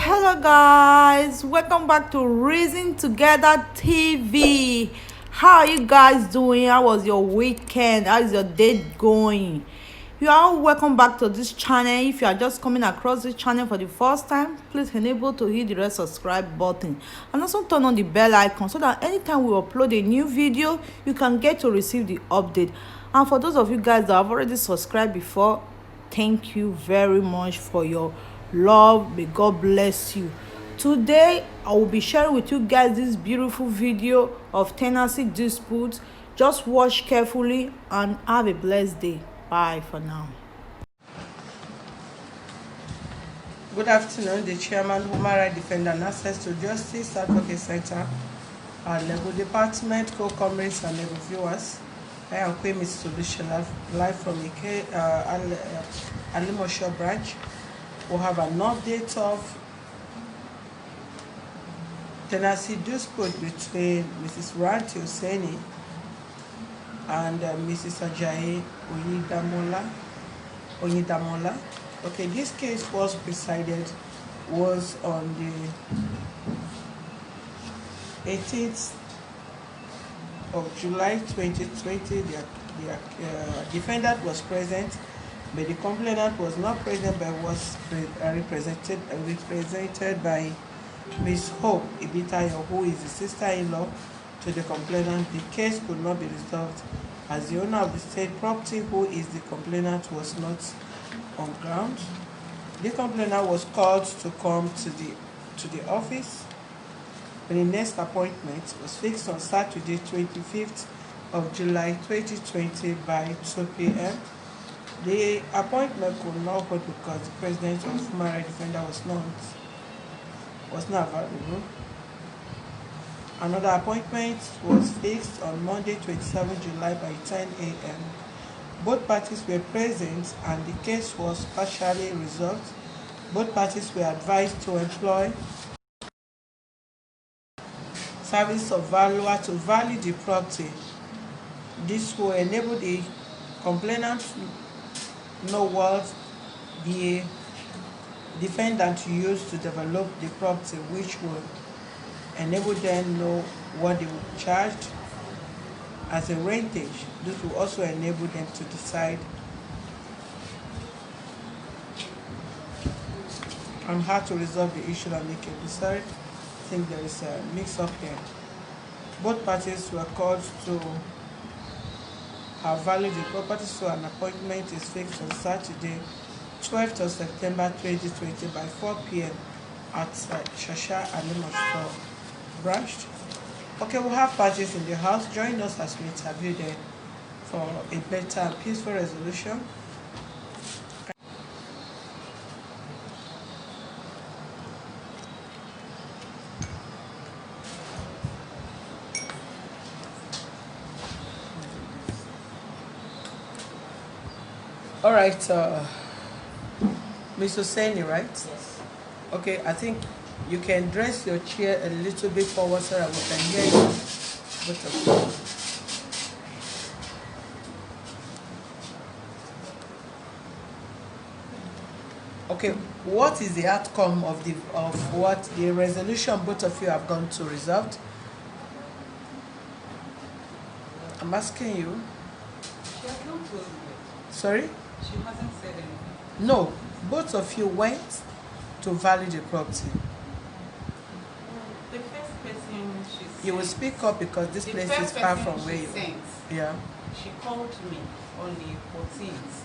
Hello guys, welcome back to Reason Together TV. How are you guys doing? How was your weekend? How is your day going? You are all welcome back to this channel. If you are just coming across this channel for the first time, please enable to hit the red subscribe button and also turn on the bell icon so that anytime we upload a new video, you can get to receive the update. And for those of you guys that have already subscribed before, thank you very much for your love. May God bless you. Today I will be sharing with you guys this beautiful video of tenancy disputes. Just watch carefully and have a blessed day. Bye for now. Good afternoon, the chairman, human rights defender, and access to justice advocate center, our legal department, co-comrades and legal viewers. I am Queen Miss Solution live from Alimosho branch. We'll have an update of tenancy dispute between Mrs. Ranti Oseni and Mrs. Ajayi Oyidamola. Okay, this case was on the 18th of July 2020. The defendant was present, but the complainant was not present, but was represented by Ms. Hope Ibitayo, who is the sister-in-law to the complainant. The case could not be resolved as the owner of the state property, who is the complainant, was not on ground. The complainant was called to come to the office. The next appointment was fixed on Saturday, 25th of July 2020 by 2 p.m. The appointment could not hold because the president of human rights defender was not available. Another appointment was fixed on Monday, 27 July by 10 a.m. Both parties were present and the case was partially resolved. Both parties were advised to employ service of valuer to value the property. This will enable the complainant to know what the defendant used to develop the property, which will enable them know what they will charge as a rentage. This will also enable them to decide on how to resolve the issue amicably. Sorry, I think there is a mix-up here. Both parties were called to have valued the property, so an appointment is fixed on Saturday, 12th of September 2020 by 4 p.m. at Shasha Alimosho branch. Okay, we'll have parties in the house. Join us as we interview them for a better and peaceful resolution. All right, Ms. Oseni, right? Yes. Okay, I think you can dress your chair a little bit forward so that we can hear you. Okay, what is the outcome of what the resolution both of you have gone to resolved? I'm asking you. She has not told me. Sorry? She hasn't said anything. No, both of you went to value the property. The first person she sent, You will speak up because this place is far from where you are. Yeah. She called me on the 14th.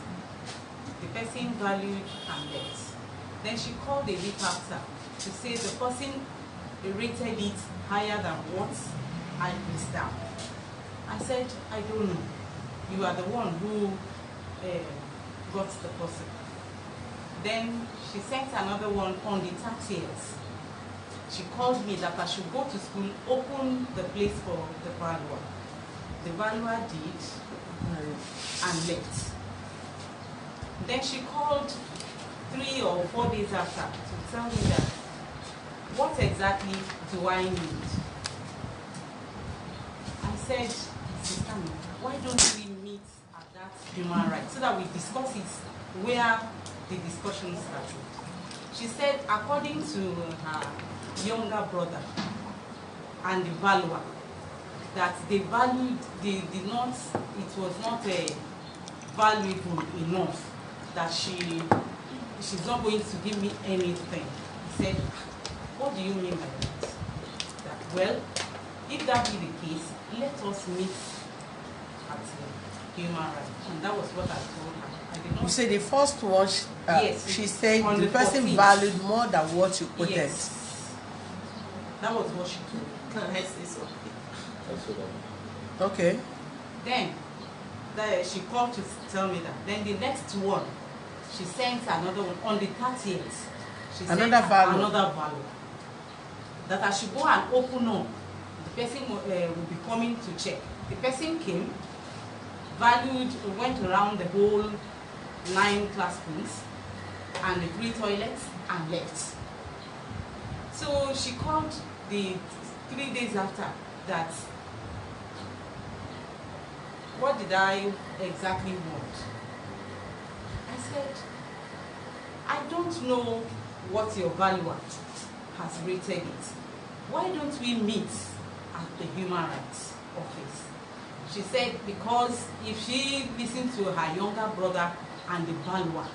The person valued and left. Then she called a week after to say the person rated it higher than what I put down. I said, I don't know. You are the one who got the person. Then she sent another one on the 30th. She called me that I should go to school, open the place for the valuer. The valuer did and left. Then she called 3 or 4 days after to tell me that, what exactly do I need? I said, Sister, why don't we meet at that human rights so that we discuss it where the discussion started? She said, according to her younger brother and the valuer, that they valued, they did not, it was not valuable enough, that she's not going to give me anything. He said, what do you mean by that? That, well, if that be the case, let us meet at human rights. And that was what I told her. I did not. You say the first one, yes, she said on the the person 14th. valued more than what you quoted. Yes. That was what she told me. Can I say something? Okay. Then she called to tell me that. Then the next one, she sent another one on the 30th. She sent Another value. another value. That I should go and open up. The person will be coming to check. The person came, valued, went around the whole 9 classrooms and the 3 toilets and left. So she called the 3 days after that. What did I exactly want? I said, I don't know what your valuer has rated it. Why don't we meet at the human rights office? She said, because if she listened to her younger brother and the valuer,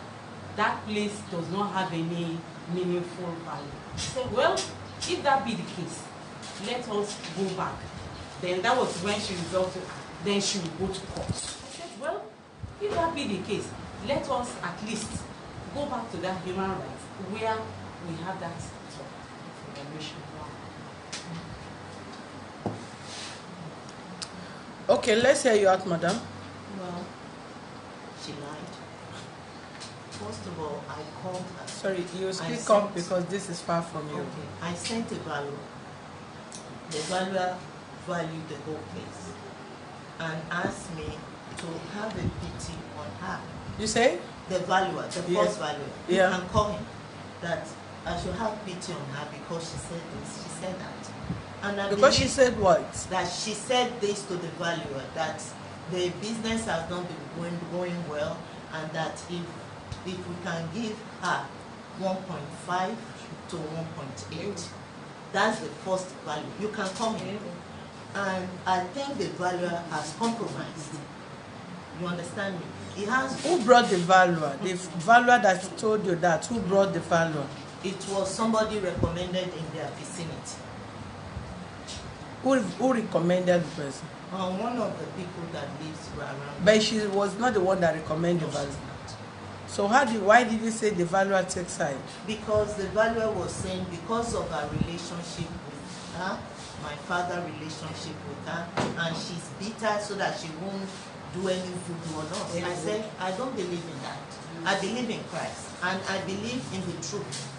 that place does not have any meaningful value. She said, well, if that be the case, let us go back. Then that was when she resolved to, then she will go to court. I said, well, if that be the case, let us at least go back to that human rights where we have that evaluation. Okay, let's hear you out, madam. Well, she lied. First of all, I called her. Sorry, you speak up because this is far from you. Okay, I sent a valuer. The valuer valued the whole place and asked me to have a pity on her. You say? The valuer, the first valuer. You Yeah. can call him. That I should have pity on her because she said this, she said that. And I Because she believe said what? that she said this to the valuer, that the business has not been going well, and that if we can give her 1.5 to 1.8, that's the first value. You can come in. And I think the valuer has compromised. You understand me? He has. Who brought the valuer? The valuer that told you that. Who brought the valuer? It was somebody recommended in their vicinity. Who recommended the person? One of the people that lives around. But she was not the one that recommended the valuer. So why did you say the valuer takes side? Because the valuer was saying because of her relationship with her, my father's relationship with her, and she's bitter so that she won't do any voodoo or not. I said, I don't believe in that. I believe in Christ, and I believe in the truth.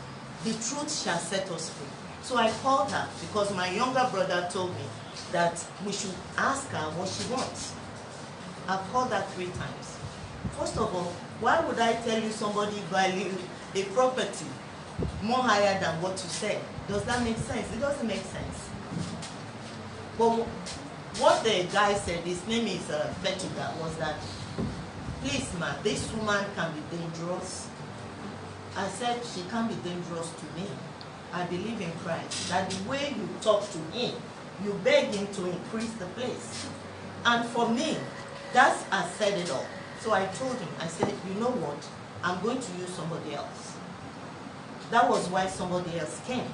The truth shall set us free. So I called her because my younger brother told me that we should ask her what she wants. I've called her 3 times. First of all, why would I tell you somebody valued a property more higher than what you said? Does that make sense? It doesn't make sense. But what the guy said, his name is Fetida, was that, please ma, this woman can be dangerous. I said, she can't be dangerous to me. I believe in Christ, that the way you talk to him, you beg him to increase the place. And for me, that's, I said it all. So I told him, I said, you know what, I'm going to use somebody else. That was why somebody else came.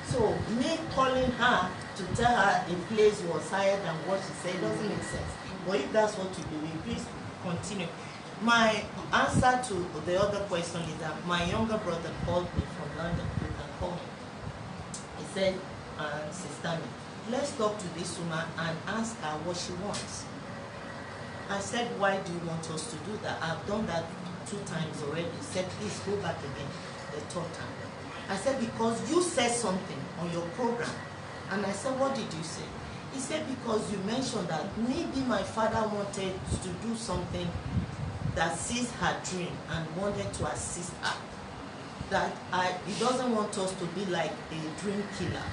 So me calling her to tell her a place was higher than what she said doesn't make sense. But if that's what you believe, please continue. My answer to the other question is that my younger brother called me from London. You can call him. He said, Sister, let's talk to this woman and ask her what she wants. I said, why do you want us to do that? I've done that 2 times already. He said, please go back again the 3rd time. I said, because you said something on your program. And I said, what did you say? He said, because you mentioned that maybe my father wanted to do something that sees her dream and wanted to assist her. That he doesn't want us to be like a dream killer.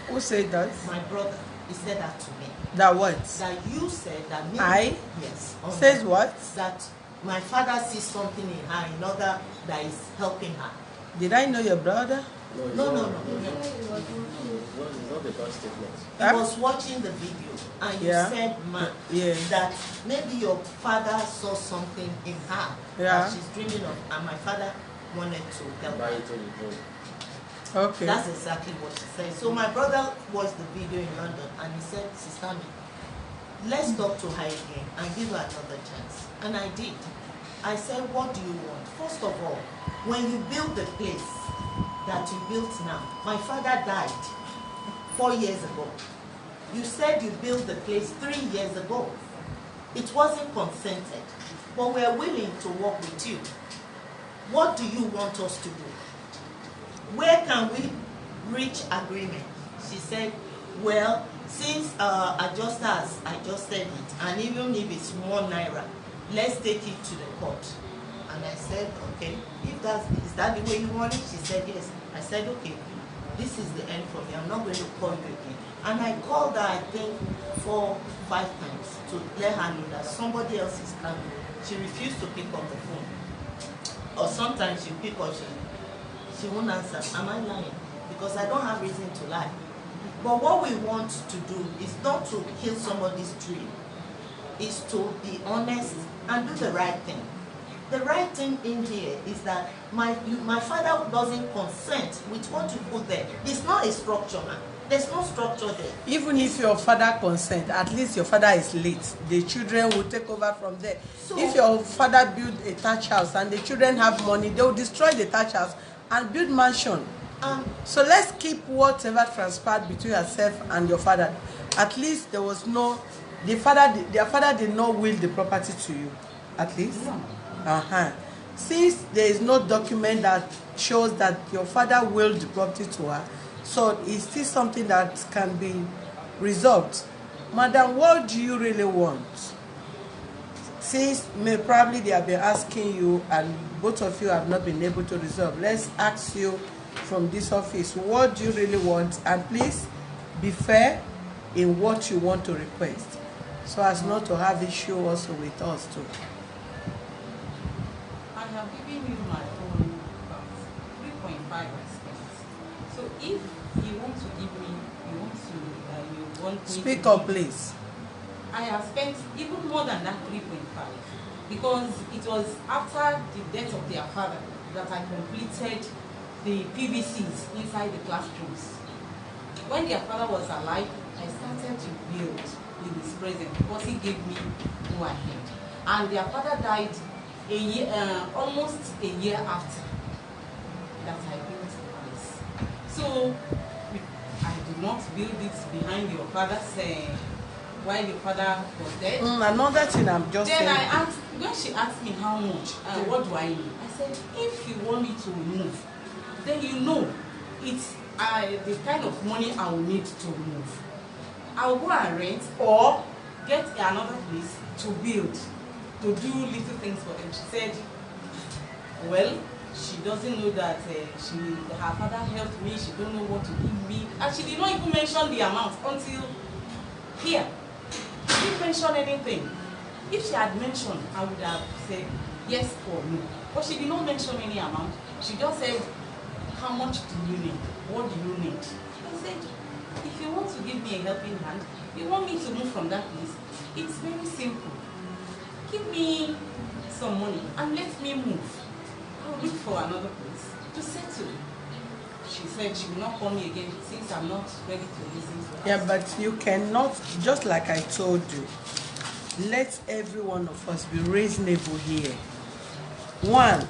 Who said that? My brother, he said that to me. That what? That you said that maybe. I? Yes. Says what? That my father sees something in her in order that is helping her. Did I know your brother? No. It's not the bad statement. He was watching the video and you said, man, that maybe your father saw something in her that she's dreaming of, and my father wanted to help her. Okay. That's exactly what she said. So my brother watched the video in London and he said, Sister Mi, let's talk to her again and give her another chance. And I did. I said, what do you want? First of all, when you build the place that you built now, my father died 4 years ago. You said you built the place 3 years ago. It wasn't consented, but we're willing to work with you. What do you want us to do? Where can we reach agreement? She said, well, since adjuster has adjusted it, and even if it's 1 naira, let's take it to the court. And I said, okay, if is that the way you want it? She said, yes. I said, okay, this is the end for me. I'm not going to call you again. And I called her, I think, 4, 5 times to let her know that somebody else is coming. She refused to pick up the phone. Or sometimes she pick up, she won't answer. Am I lying? Because I don't have reason to lie. But what we want to do is not to kill somebody's dream. Is to be honest and do the right thing. The right thing in here is that my father doesn't consent with what you put there. It's not a structure, man. There's no structure there. Even if your father consent, at least your father is late. The children will take over from there. So, if your father build a thatch house and the children have money, they will destroy the thatch house and build mansion. So let's keep whatever transpired between yourself and your father. At least there was no, their father did not will the property to you. At least. Since there is no document that shows that your father willed the property to her, so it's still something that can be resolved. Madam, what do you really want? Since probably they have been asking you and both of you have not been able to resolve, let's ask you from this office, what do you really want? And please be fair in what you want to request, so as not to have issue also with us too. I have given you my own 3.5 aspects. So if you want to give me, you want me Speak up, please. I have spent even more than that 3.5 because it was after the death of their father that I completed the PVCs inside the classrooms. When their father was alive, I started to build in his presence because he gave me go ahead. And their father died a year, almost a year after that I built the place. So I did not build it behind your father's while your father was dead. Another thing I'm just saying. Then I asked, when she asked me how much, what do I need? I said, if you want me to move, then you know it's the kind of money I will need to move. I'll go and rent or get another place to build, to do little things for them. She said, well, she doesn't know that her father helped me, she don't know what to give me. And she did not even mention the amount until here. She didn't mention anything. If she had mentioned, I would have said yes or no. But she did not mention any amount. She just said, how much do you need? What do you need? I said, if you want to give me a helping hand, you want me to move from that place, it's very simple. Give me some money and let me move. I'll look for another place to settle. She said she will not call me again since I'm not ready to listen to her. Yeah, but you cannot, just like I told you, let every one of us be reasonable here. One,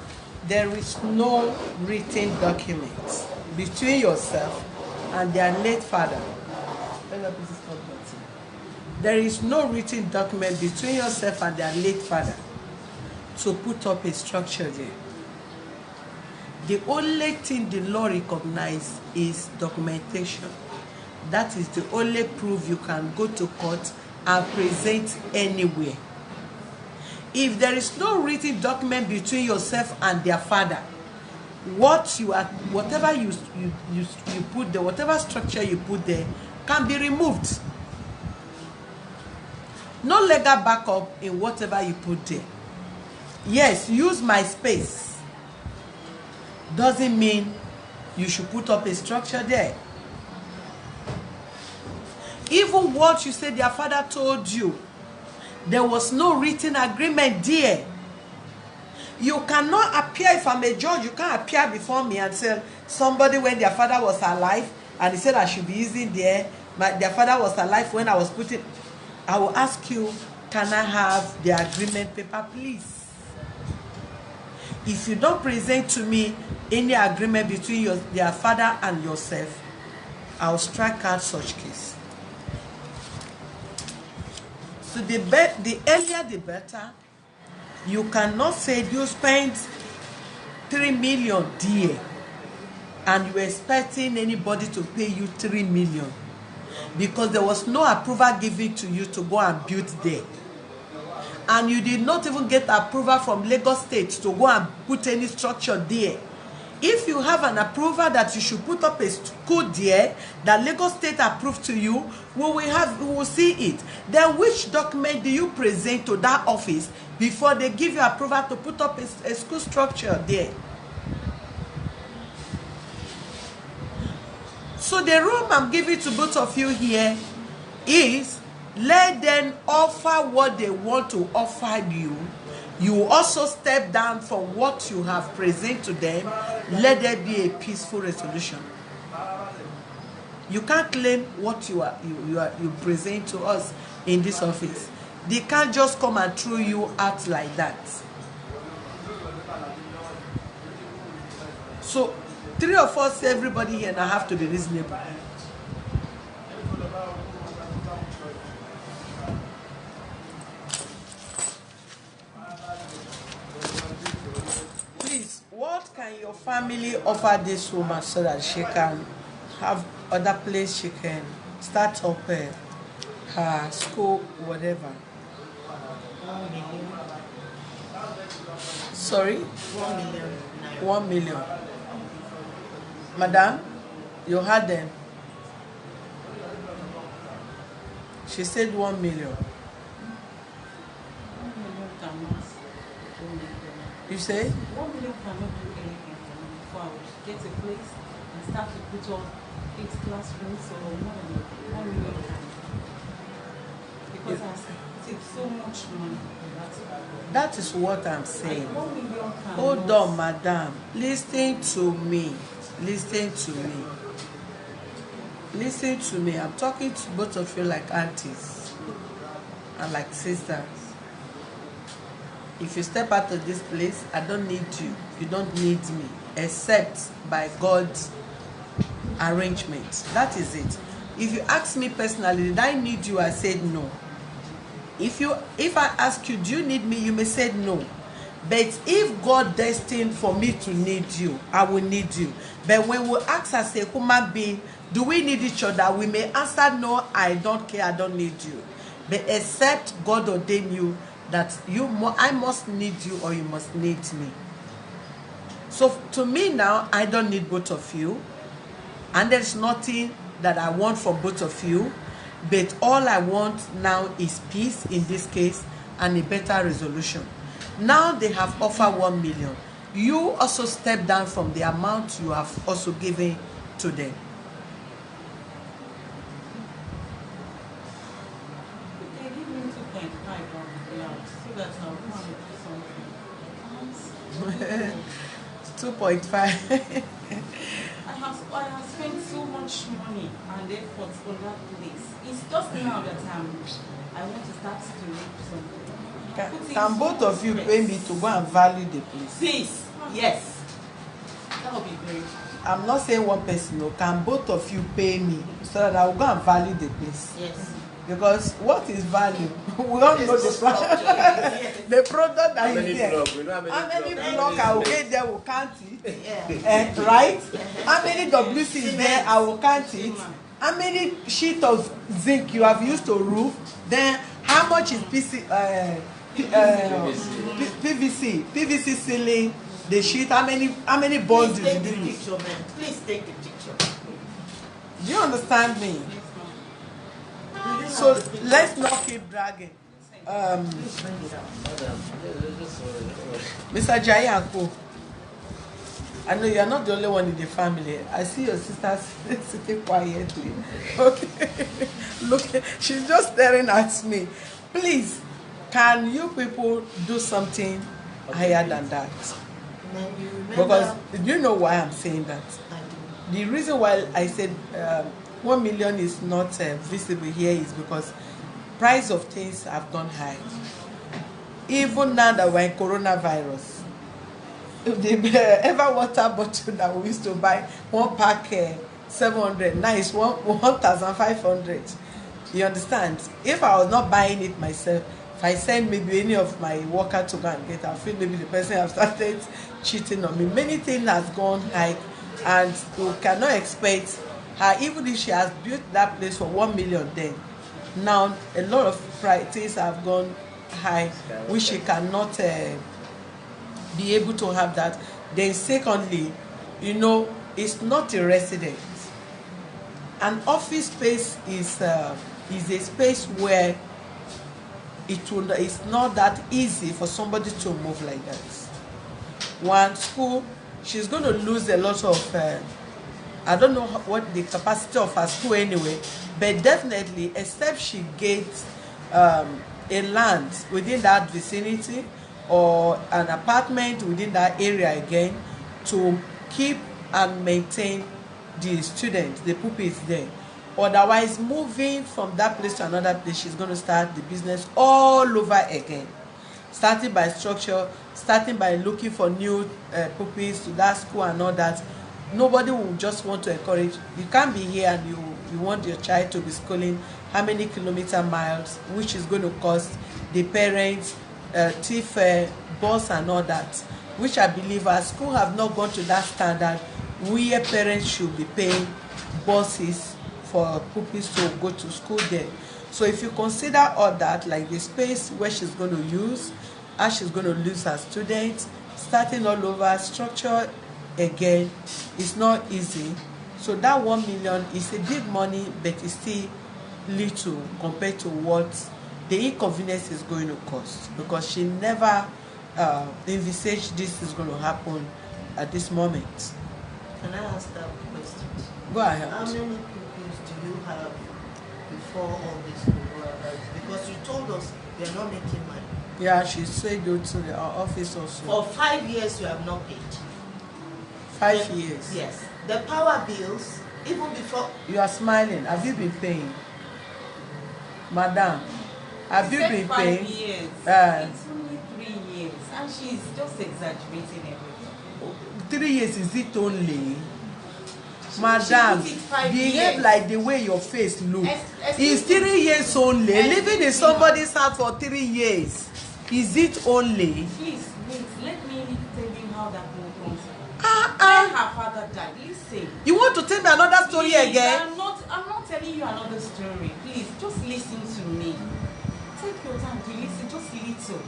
there is no written document between yourself and their late father. There is no written document between yourself and their late father to put up a structure there. The only thing the law recognizes is documentation. That is the only proof you can go to court and present anywhere. If there is no written document between yourself and their father, whatever you put there, whatever structure you put there, can be removed. No legal backup in whatever you put there. Yes, use my space. Doesn't mean you should put up a structure there. Even what you said their father told you, there was no written agreement there. You cannot appear, if I'm a judge, you can't appear before me and tell somebody when their father was alive and he said I should be using there. Their father was alive when I was putting. I will ask you, can I have the agreement paper, please? If you don't present to me any agreement between their father and yourself, I'll strike out such case. So the earlier the better. You cannot say you spent 3 million there and you're expecting anybody to pay you 3 million because there was no approval given to you to go and build there. And you did not even get approval from Lagos State to go and put any structure there. If you have an approval that you should put up a school there that Lagos State approved to you, we will see it. Then which document do you present to that office before they give you approval to put up a school structure there? So the room I'm giving to both of you here is let them offer what they want to offer you. You also step down from what you have presented to them. Let there be a peaceful resolution. You can't claim what you present to us in this office. They can't just come and throw you out like that. So 3 of us, everybody here now have to be reasonable. Please, what can your family offer this woman so that she can have other place she can start up her school, whatever? 1 million. Sorry? 1 million. 1 million. Madam, you heard them. She said 1 million. 1 million cannot do anything. You say? 1 million cannot do anything for me before I would get a place and start to put on 8 classrooms or more than 1 million can. Because I take so much money. That is what I'm saying. 1 million cannot. Hold on, madam. Listen to me. Listen to me. Listen to me. I'm talking to both of you like aunties and like sisters. If you step out of this place, I don't need you. You don't need me, except by God's arrangement. That is it. If you ask me personally, did I need you? I said no. If I ask you, do you need me? You may say no. But if God destined for me to need you, I will need you. But when we ask as a human being, do we need each other? We may answer no, I don't care, I don't need you. But except God ordained you that I must need you or you must need me. So to me now, I don't need both of you. And there's nothing that I want for both of you. But all I want now is peace in this case and a better resolution. Now they have offered 1 million. You also step down from the amount you have also given to them. They give me 2.5 on the out so that I'll come and do something. 2.5. I have spent so much money and effort on that place. It's just now that I want to start to do something. Can both of you pay me to go and value the place? Please, yes. That would be great. I'm not saying one person, no. Can both of you pay me so that I will go and value the place? Yes. Because what is value? We all know the product. The product that is there. How many blocks I will get there, I will count it. Yeah. Right? How many WC is there, I will count it. How many sheets of zinc you have used to roof? Then how much is PVC ceiling, the sheet? How many bonds Please did take you the use? picture, man. Please take the picture. Do you understand me? Do you So have the picture? let's not keep dragging. Please bring it out. Madam, just Mr. Jayanko, I know you are not the only one in the family. I see your sister sitting quietly. Okay. Look, she's just staring at me. Please, can you people do something higher than that? Then you remember. Because do you know why I'm saying that? I do. The reason why I said 1 million is not visible here is because price of things have gone high. Even now that we're in coronavirus, the ever water bottle that we used to buy, one pack 700, now it's 1,500. You understand? If I was not buying it myself, if I send maybe any of my worker to go and get, I feel maybe the person have started cheating on me. Many things has gone high, and you cannot expect her, even if she has built that place for 1 million, then now a lot of things have gone high, which she cannot be able to have that. Then secondly, you know, it's not a residence. An office space is a space where it's not that easy for somebody to move like that. One school, she's going to lose a lot of I don't know what the capacity of her school anyway, but definitely except she gets a land within that vicinity or an apartment within that area again to keep and maintain the students, the pupils there. Otherwise, moving from that place to another place, she's going to start the business all over again. Starting by structure, starting by looking for new pupils to that school and all that. Nobody will just want to encourage. You can't be here and you want your child to be schooling how many miles, which is going to cost the parents, fare, bus and all that, which I believe our school have not gone to that standard where parents should be paying buses for pupils to go to school there. So if you consider all that, like the space where she's going to use, how she's going to lose her students, starting all over, structure again, it's not easy. So that 1 million is a big money, but it's still little compared to what the inconvenience is going to cost, because she never envisaged this is going to happen at this moment. Can I ask that question? Go ahead. How many pupils do you have before all this coronavirus? Because you told us you're not making money. Yeah, she said go to our office also. For 5 years you have not paid. 5 years. Yes. The power bills, even before. You are smiling. Have you been paying? Madam, have you been 5 paying? years. It's only 3 years, and she's just exaggerating everything. 3 years is it only? She Madam, put it 5 behave years. like the way your face look. Excuse It's 3 years only. Excuse Living in me. somebody's house for 3 years. Is it only? Please, wait, let me tell you how that whole comes. Ah, When her father died, listen. You want to tell me another story Please, again? I'm not telling you another story. Please, just listen to me. Take your time to listen, just little.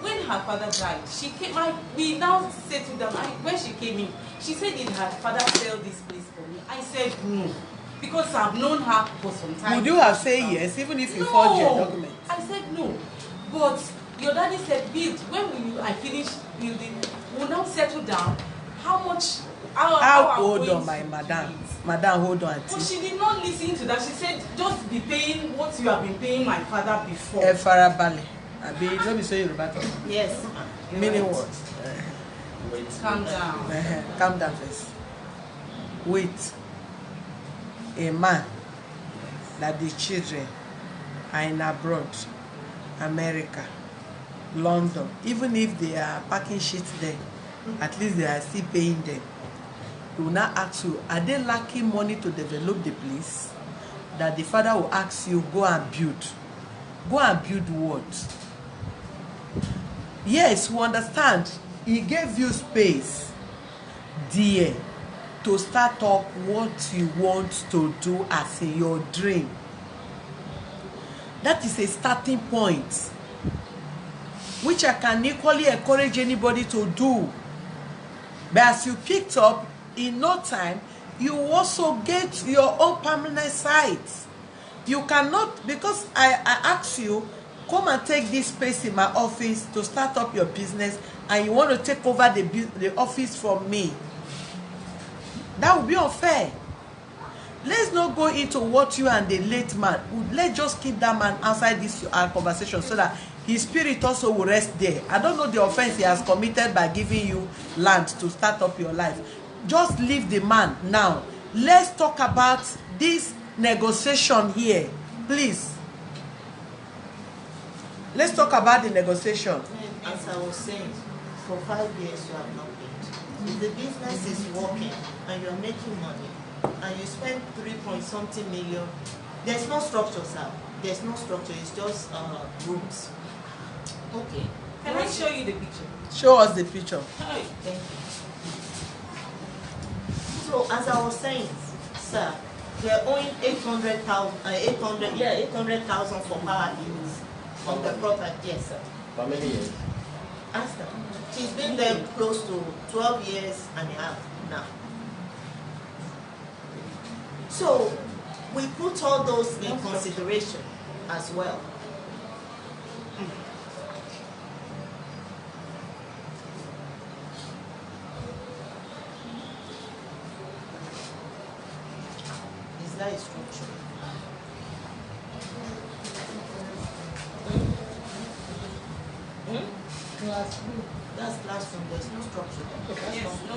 When her father died, she came. We now settled down. When she came in, she said, "Did her father sell this place for me?" I said no, because I've known her for some time. Would you have said yes, even if you forged your document? I said no, but your daddy said build. When I finish building, we'll now settle down. How much? How hold on, my madam. Madam, hold on. But she did not listen to that. She said, just be paying what you have been paying my father before. Farabale. Abi, let me say Yoruba talk. Yes. Meaning Right. what? Calm down. Calm down first. Wait. A man that the children are in abroad, America, London, even if they are packing shit there, at least they are still paying them. He will not ask you, are they lacking money to develop the place? That the father will ask you, go and build. Go and build what? Yes, we understand. He gave you space, dear, to start up what you want to do as in your dream. That is a starting point, which I can equally encourage anybody to do. But as you picked up, in no time, you also get your own permanent site. You cannot, because I asked you, come and take this space in my office to start up your business, and you want to take over the office from me. That would be unfair. Let's not go into what you and the late man. Let's just keep that man outside this conversation so that his spirit also will rest there. I don't know the offense he has committed by giving you land to start up your life. Just leave the man now. Let's talk about this negotiation here, please. Let's talk about the negotiation. As I was saying, for 5 years you have not paid. If the business is working and you're making money and you spend 3-point-something million, there's no structure, sir. There's no structure. It's just rooms. Okay. Can I show you the picture? Show us the picture. Hi. Thank you. So as I was saying, sir, they're owing 800,000 for power bills on the property. Yes, sir. How many years? Ask her. She's been there close to 12 years and a half now. So we put all those in consideration as well. Is that a structure? That's classroom. There's no structure there. Yes, no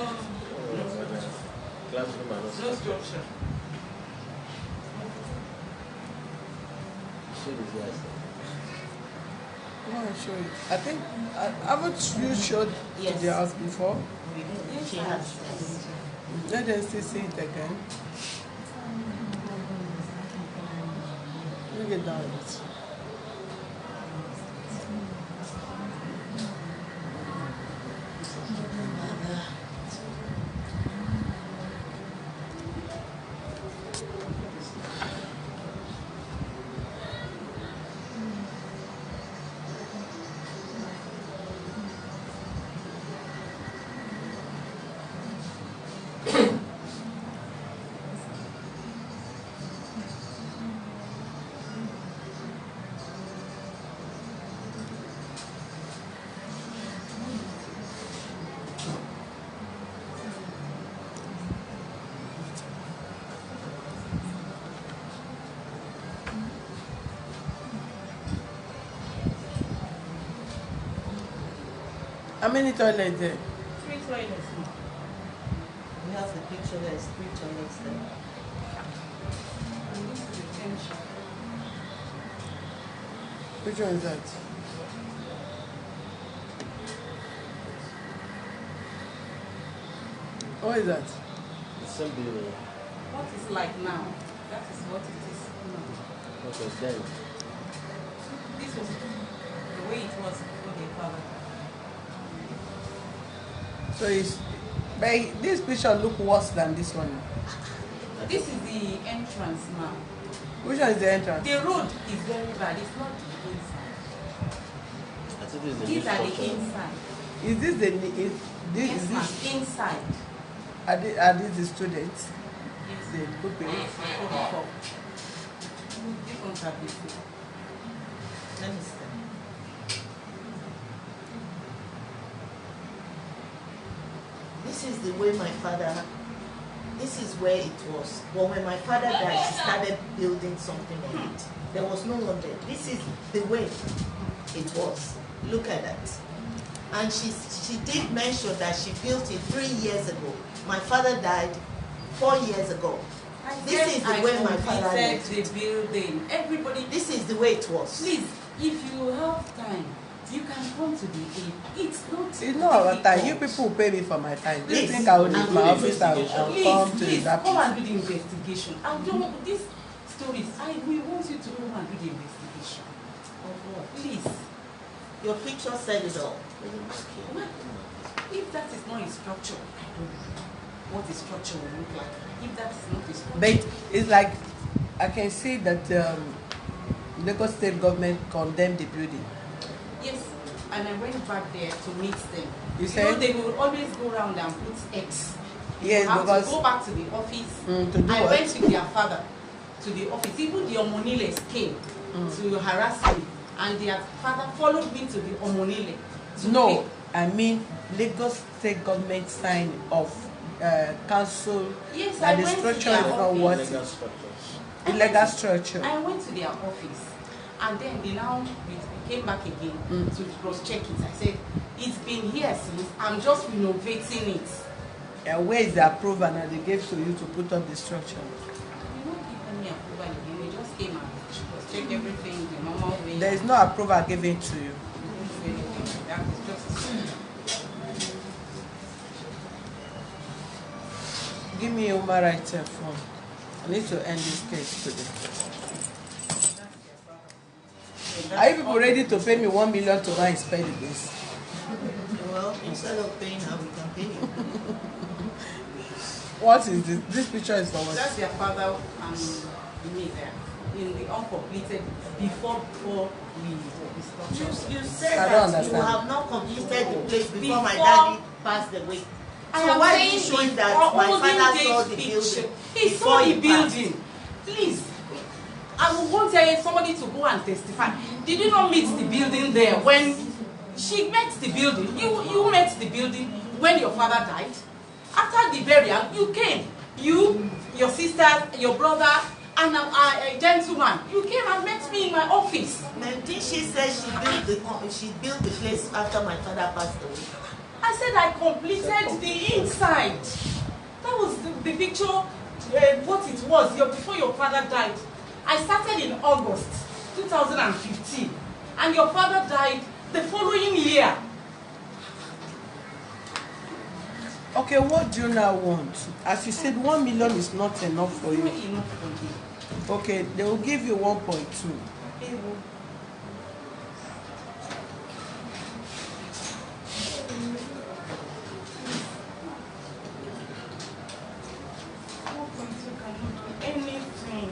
Classroom and also. structure. Show this guy. I want to show you. I think, haven't you showed Yes. the house before? She has. Let them still see it again. Look at that. How many toilets there? 3 toilets. We have the picture. There's 3 toilets there. And this is the tension. Which one is that? What is that? The same building. What is like now? That is what it is now. Okay, then. This was the way it was before their father. So it's, but this picture look worse than this one. This is the entrance now. Which one is the entrance? The road is very bad. It's not the inside. I think this is the These new are the structure. inside. Is this the is this Yes, is ma'am. this Inside. are these the students? Yes. The pupils? Yes, before. These ones are before. Let me see. This is the way my father, this is where it was. But when my father died, she started building something on it. There was no one there. This is the way it was. Look at that. And she did mention that she built it 3 years ago. My father died 4 years ago. This is the way my father lived. the building. Everybody, This is the way it was. please, if you have time, you can come to the aid. It's not. It's not our time. You people will pay me for my time. Do you Please. think I will leave And my do the office and Please, come to please, that come place? and do the investigation. I don't. These stories. We want you to come and do the investigation. Of what? Please. Your picture said it all. If that is not a structure, I don't know what a structure will look like. If that is not a structure, But it's like I can see that Lagos State government condemned the building. yes. And I went back there to meet them. You know, said? they will always go around and put X. Yes, You have because to go back to the office. to do I what? went with their father to the office. Even the Omoniles came to harass me and their father followed me to the Omonile. No, I mean Lagos State government sign of council Yes, that I the went to structure their is not office. worth Legal it. structures. Illegal structure. I went to their office, and then they now came back again to cross-check it. I said, it's been here since, I'm just renovating it. And where is the approval that they gave to you to put up the structure? You don't give me approval again, they just came and cross-check everything the normal way. There is no approval given to you. That is just... Give me a human rights form. I need to end this case today. Are you people ready to pay me 1 million to go and spend this? Well, instead of paying her, we can pay you. What is this? This picture is for what? That's their father and me there in the uncompleted before we stopped. You said I don't that you understand. have not completed the place before my Before- daddy passed away. I So am why are you saying showing the that my olden father days saw the picture. building He before saw the he passed? building. Please. I will want somebody to go and testify. Did you not meet the building there when she met the building? You met the building when your father died. After the burial, you came. You, your sister, your brother, and a gentleman. You came and met me in my office. Didn't she say she built the place after my father passed away? I said I completed the inside. That was the picture, what it was before your father died. I started in August 2015, and your father died the following year. Okay, what do you now want? As you said, 1 million is not enough for Not you. enough for me. Okay, they will give you 1.2. Anything.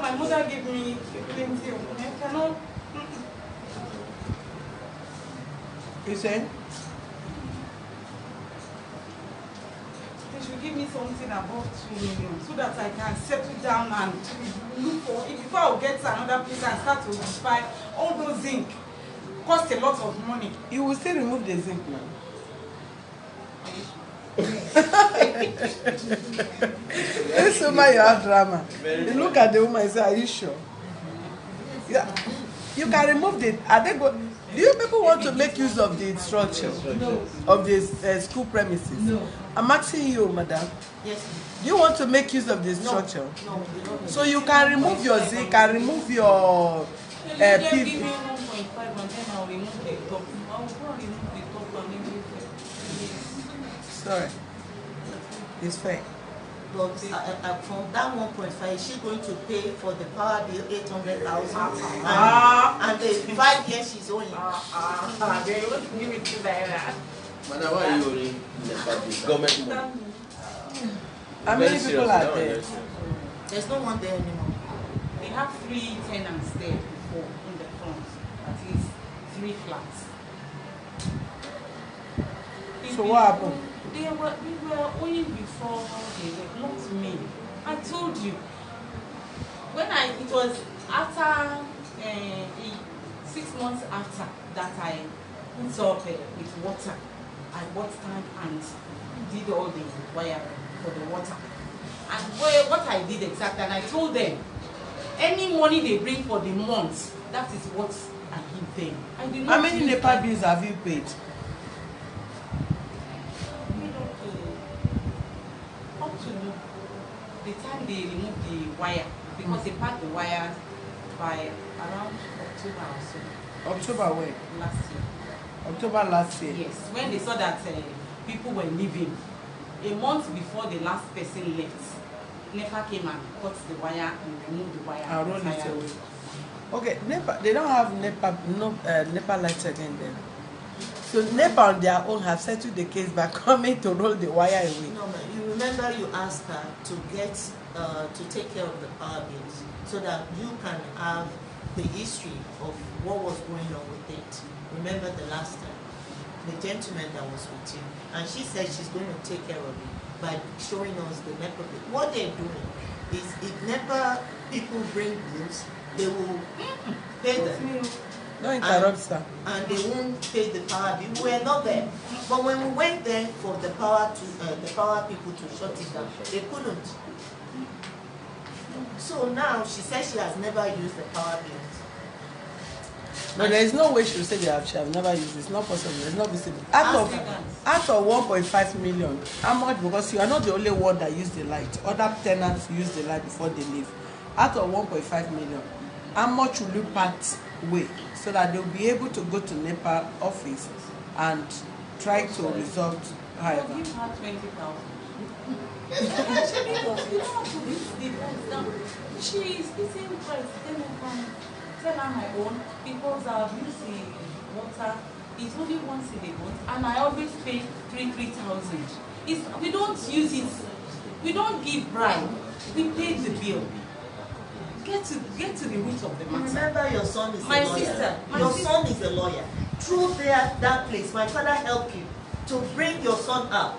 My mother gave me plenty of money. I cannot. You say? They should give me something above 2 million so that I can settle down and look for it before I get to another place and start to buy all those zinc. Cost a lot of money. You will still remove the zinc now. This woman, you have drama. You look at the woman and say, are you sure? Yeah. You can remove the. Are they go? Do you people want to make use of the structure? No. Of the school premises? No. I'm asking you, madam. Yes. Do you want to make use of the structure? No, we don't. So you can remove your zinc, can remove your Give me PV. 1.5 and then I'll remove the top. I'll go and remove the top and everything. Sorry. It's fair. But from that 1.5, is she going to pay for the power bill 800,000? And the 5 years she's owing. They won't give it to them. Madam, why are you owning the government money? How many people are there? There's no one there anymore. They have 3 tenants there before in the front. That is 3 flats. So what happened? We were owing before they were, not me. I told you. It was after 6 months after that I put up with water. I bought tank and did all the wire for the water. And what I did exactly, and I told them, any money they bring for the month, that is what I give them. I did not How many use NEPA that. bills have you paid? Up to the time they removed the wire, because they packed the wires by around October or so. October when? Last year. October last year. Yes, when they saw that people were leaving, a month before the last person left, NEPA came and cut the wire and removed the wire. I'll roll it away. Okay, NEPA, they don't have NEPA lights again then. So NEPA on their own have settled the case by coming to roll the wire away. No, but you remember you asked her to get, to take care of the power bills so that you can have the history of what was going on with it. Remember the last time, the gentleman that was with you, and she said she's going to take care of it by showing us the NEPA bill. What they're doing is if NEPA people bring bills, they will pay them. Don't interrupt, sir. And they won't pay the power bill. We were not there. But when we went there for the power people to shut it down, they couldn't. So now she says she has never used the power bill. No, there is no way she will say she have never used it. It's not possible. It's not visible. Out of 1.5 million, how much? Because you are not the only one that use the light. Other tenants use the light before they leave. Out of 1.5 million, how much will you part way so that they will be able to go to NEPA office and try to resolve? However, Give her 20,000. She is pissing price. Tell her my own because I've used the water. It's only once in a month, and I always pay 3,000. We don't use it. We don't give bribe. We pay the bill. Get to the root of the matter. Remember, your son is My a lawyer. sister, Your son is a lawyer. Through that place, my father helped you to bring your son up,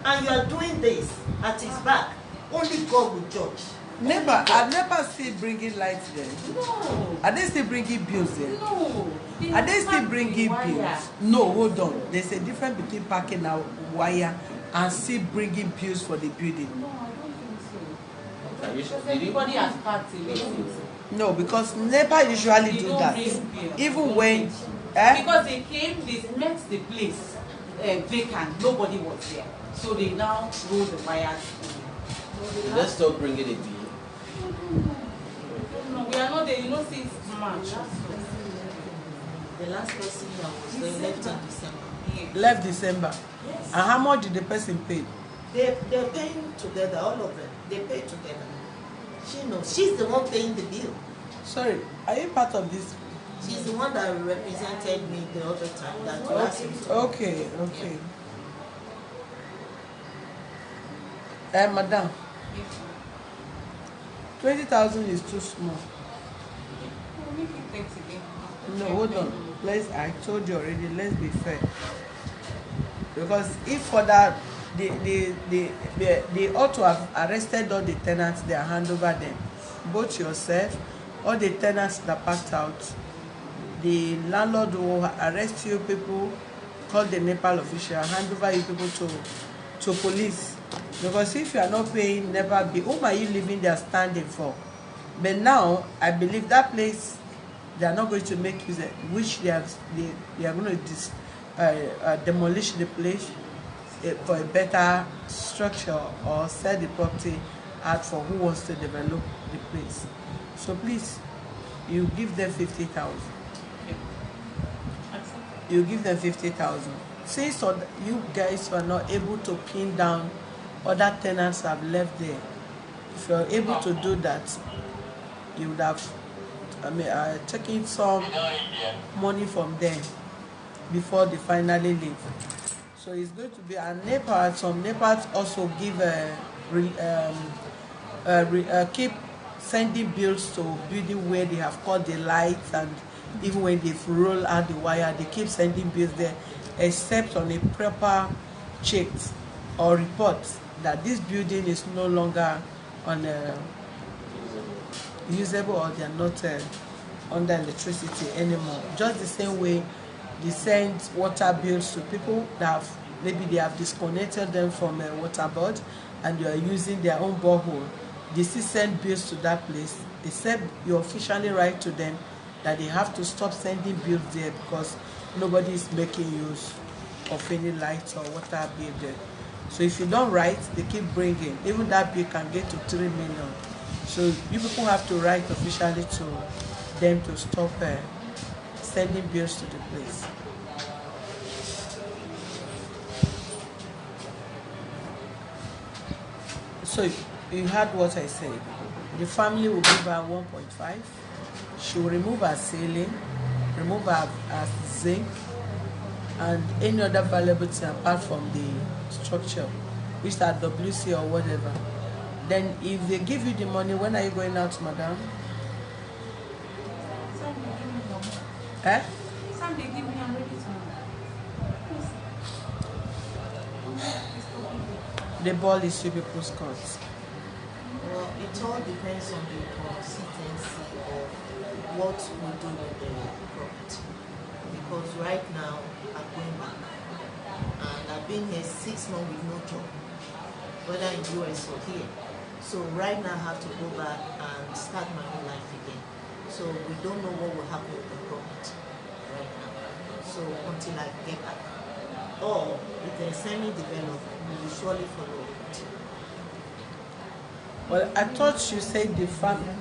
and you are doing this at his back. Only God will judge. I've never seen bringing lights there. No. Are they still bringing bills there? No. Are they still bringing bills? No, hold on. There's a difference between parking a wire and still bringing bills for the building. No, I don't think so. Because Everybody has parted. No, because NEPA usually They do don't that. bring bill. Even when... Because they came, they met the place vacant. Nobody was there. So they now roll the wires. let's stop bringing a bill. No, we are not there. You know, since March. The last person that was there left in December. Left December. Yes. And how much did the person pay? They're paying together, all of them. They pay together. She knows. She's the one paying the bill. Sorry, are you part of this? She's the one that represented me the other time that you asked me to. Okay. Madam, 20,000 is too small. No, hold on. I told you already, let's be fair. Because if for that, they ought to have arrested all the tenants, they are hand over them. Both yourself, all the tenants that passed out, the landlord will arrest you people, call the Nepal official, hand over you people to police. Because if you are not paying NEPA bill, whom are you leaving there standing for? But now, I believe that place, they are not going to make use of, which they are going to demolish the place for a better structure or sell the property out for who wants to develop the place. So please, you give them 50,000. You give them 50,000. Since you guys were not able to pin down other tenants have left there, if you're able to do that, you would have taken some money from them before they finally leave. So it's going to be a NEPA. Some NEPAs also give keep sending bills to building where they have cut the lights, and even when they've rolled out the wire, they keep sending bills there, except on a proper check or report that this building is no longer on usable, or they are not under electricity anymore. Just the same way they send water bills to people that have, maybe they have disconnected them from a water board and they are using their own borehole. They still send bills to that place, except you officially write to them that they have to stop sending bills there because nobody is making use of any lights or water bill there. So if you don't write, they keep bringing. Even that bill can get to 3 million. So you people have to write officially to them to stop sending bills to the place. So you heard what I said. The family will give her 1.5. She will remove her ceiling, remove her zinc, and any other valuable thing apart from the structure, which are WC or whatever. Then if they give you the money, when are you going out, madam? Sunday, give me, I'm ready to. The ball is you people's court. Well, it all depends on the consistency of what we do with the property. Because right now I'm going back, and I've been here 6 months with no job, whether in US or here. So right now I have to go back and start my own life again. So we don't know what will happen with the property right now. So until I get back, or if there's any development, we will surely follow it. Well, I thought you said the family.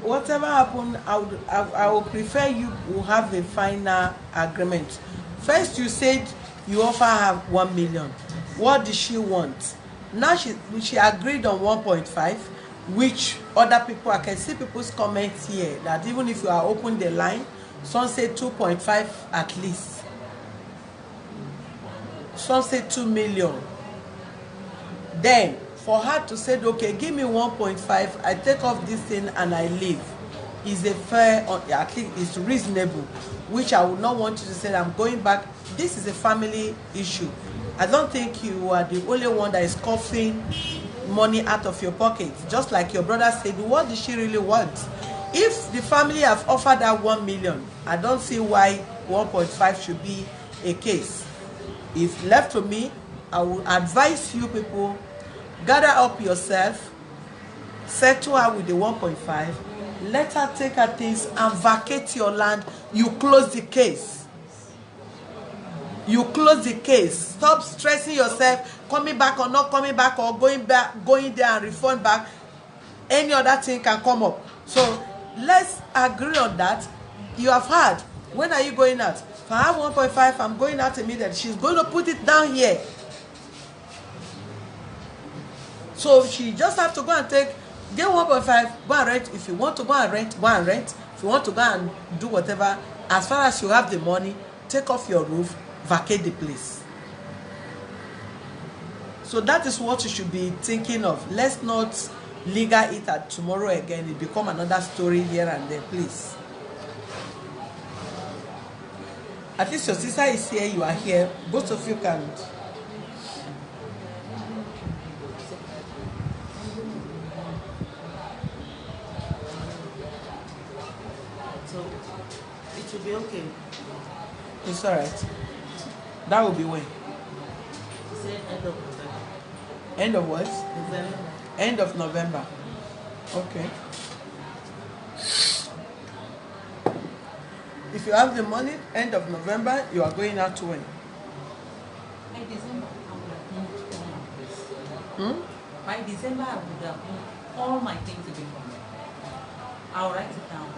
Whatever happened, I would prefer you will have a final agreement. First, you said you offer her 1 million. What did she want? Now she agreed on 1.5, which other people, I can see people's comments here that even if you are open the line, some say 2.5 at least. Some say 2 million. Then for her to say, okay, give me 1.5, I take off this thing and I leave, is a fair, at least it's reasonable, which I would not want you to say I'm going back. This is a family issue. I don't think you are the only one that is coughing money out of your pocket. Just like your brother said, what does she really want? If the family have offered her 1 million, I don't see why 1.5 should be a case. If left to me, I would advise you people, gather up yourself, settle her with the 1.5, let her take her things and vacate your land. You close the case. You close the case. Stop stressing yourself, coming back or not coming back, or going there and refund back. Any other thing can come up. So let's agree on that. You have heard. When are you going out? If I have 1.5, I'm going out immediately. She's going to put it down here. So she just have to go and get 1.5, go and rent. If you want to go and rent, go and rent. If you want to go and do whatever, as far as you have the money, take off your roof, vacate the place. So that is what you should be thinking of. Let's not linger it at tomorrow again. It become another story here and there, please. At least your sister is here, you are here. Both of you can. So it will be okay. It's alright. That will be when? She said end of November. End of what? November. End of November. Okay. If you have the money, end of November, you are going out to when? By December, I would have moved all my place. By December, I would have moved all my things away from there. I'll write it down.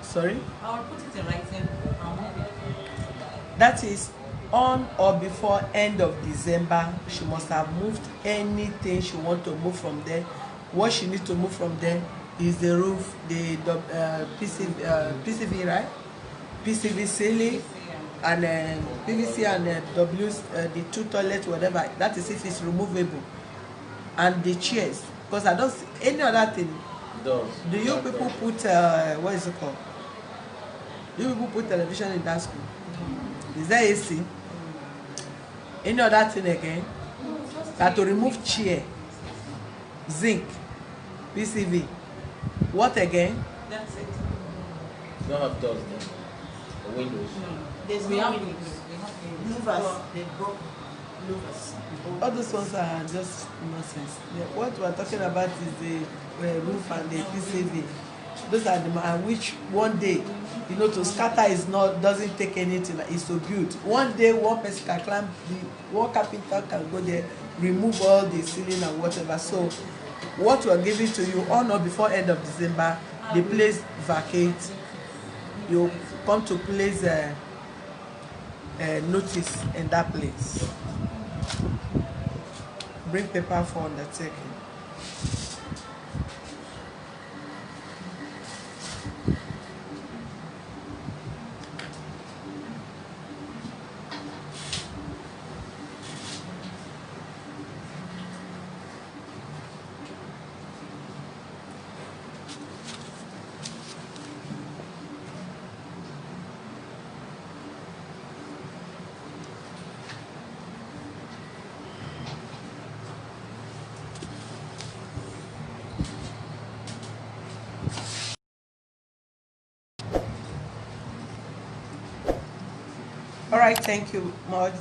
Sorry? I'll put it in writing. I'll move it. That is on or before end of December. She must have moved anything she want to move from there. What she needs to move from there is the roof, the PCV, right? PCV ceiling and PVC and the 2 toilets, whatever. That is if it's removable. And the chairs, because I don't see any other thing. Do you people put what is it called? Do you people put television in that school? Is there AC? Any other thing again? That to remove chair, zinc, PCV. What again? That's it. You don't have doors then? Or windows? There's We no have windows. windows. We have windows. Louvers, they broke louvers. All those ones are just nonsense. What we are talking about is the roof and the PCV. Those are the which one day, you know, to scatter is not, doesn't take anything. It's to build. One day, one person can climb, one carpenter can go there, remove all the ceiling and whatever. So, what we are giving to you on or before end of December, the place vacate. You come to place notice in that place. Bring paper for undertaking. right, thank you much,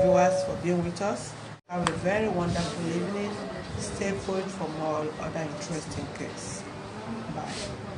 viewers, for being with us. Have a very wonderful evening. Stay put for more other interesting cases. Bye.